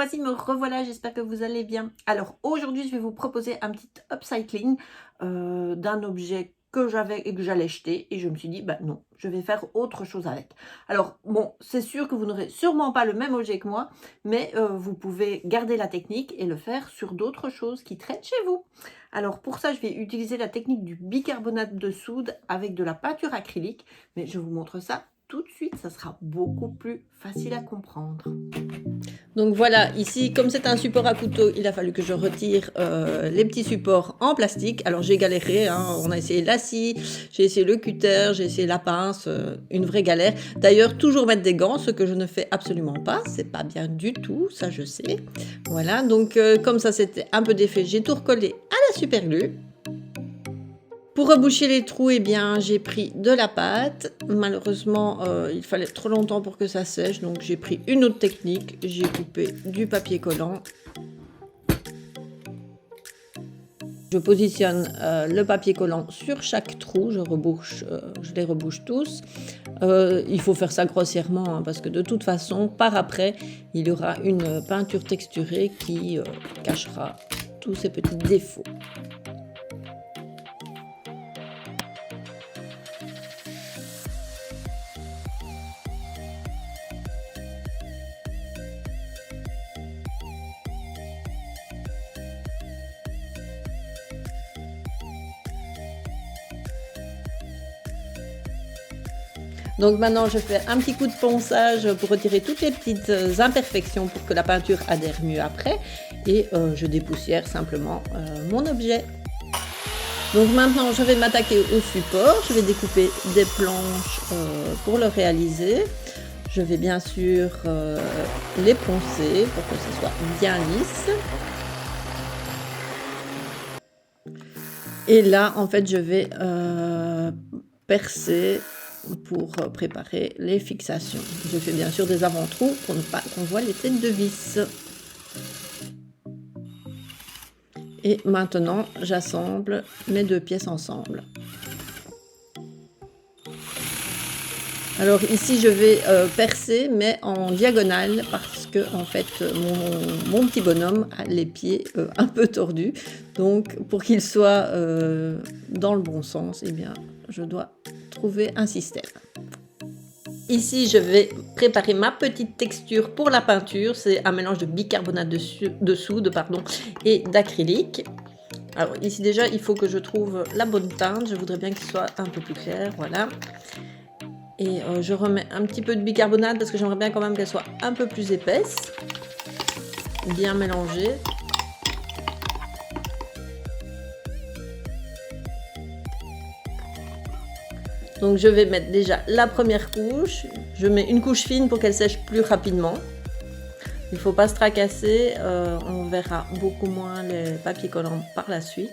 voici, me revoilà, j'espère que vous allez bien. Alors aujourd'hui, je vais vous proposer un petit upcycling d'un objet que j'avais et que j'allais jeter et je me suis dit, bah non, je vais faire autre chose avec. Alors bon, c'est sûr que vous n'aurez sûrement pas le même objet que moi, mais vous pouvez garder la technique et le faire sur d'autres choses qui traînent chez vous. Alors pour ça, je vais utiliser la technique du bicarbonate de soude avec de la peinture acrylique, mais je vous montre ça tout de suite, ça sera beaucoup plus facile à comprendre. Donc voilà, ici, comme c'est un support à couteau, il a fallu que je retire les petits supports en plastique. Alors j'ai galéré, hein, on a essayé la scie, j'ai essayé le cutter, j'ai essayé la pince, une vraie galère. D'ailleurs, toujours mettre des gants, ce que je ne fais absolument pas, c'est pas bien du tout, ça je sais. Voilà, donc comme ça c'était un peu défait, j'ai tout recollé à la super glue. Pour reboucher les trous, eh bien, j'ai pris de la pâte. Malheureusement, il fallait trop longtemps pour que ça sèche, donc j'ai pris une autre technique. J'ai coupé du papier collant. Je positionne le papier collant sur chaque trou. Je les rebouche tous. Il faut faire ça grossièrement, hein, parce que de toute façon, par après, il y aura une peinture texturée qui cachera tous ces petits défauts. Donc maintenant, je fais un petit coup de ponçage pour retirer toutes les petites imperfections pour que la peinture adhère mieux après. Et je dépoussière simplement mon objet. Donc maintenant, je vais m'attaquer au support. Je vais découper des planches pour le réaliser. Je vais bien sûr les poncer pour que ce soit bien lisse. Et là, en fait, je vais percer pour préparer les fixations. Je fais bien sûr des avant-trous pour ne pas qu'on voit les têtes de vis. Et maintenant, j'assemble mes deux pièces ensemble. Alors ici, je vais percer, mais en diagonale, parce que en fait, mon petit bonhomme a les pieds un peu tordus. Donc, pour qu'il soit dans le bon sens, eh bien, je dois trouver un système. Ici, je vais préparer ma petite texture pour la peinture. C'est un mélange de bicarbonate de soude et d'acrylique. Alors ici déjà, il faut que je trouve la bonne teinte. Je voudrais bien qu'il soit un peu plus clair, voilà. Et je remets un petit peu de bicarbonate parce que j'aimerais bien quand même qu'elle soit un peu plus épaisse. Bien mélangée. Donc je vais mettre déjà la première couche. Je mets une couche fine pour qu'elle sèche plus rapidement. Il ne faut pas se tracasser, on verra beaucoup moins les papiers collants par la suite.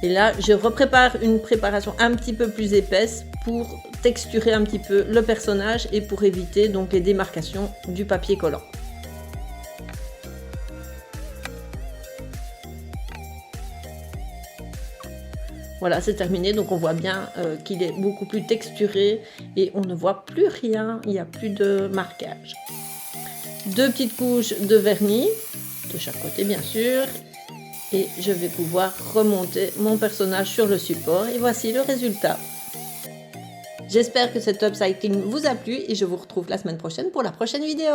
Et là, je reprépare une préparation un petit peu plus épaisse pour texturer un petit peu le personnage et pour éviter donc les démarcations du papier collant. Voilà, c'est terminé, donc on voit bien qu'il est beaucoup plus texturé et on ne voit plus rien, il n'y a plus de marquage. Deux petites couches de vernis, de chaque côté bien sûr, et je vais pouvoir remonter mon personnage sur le support et voici le résultat. J'espère que cet upcycling vous a plu et je vous retrouve la semaine prochaine pour la prochaine vidéo.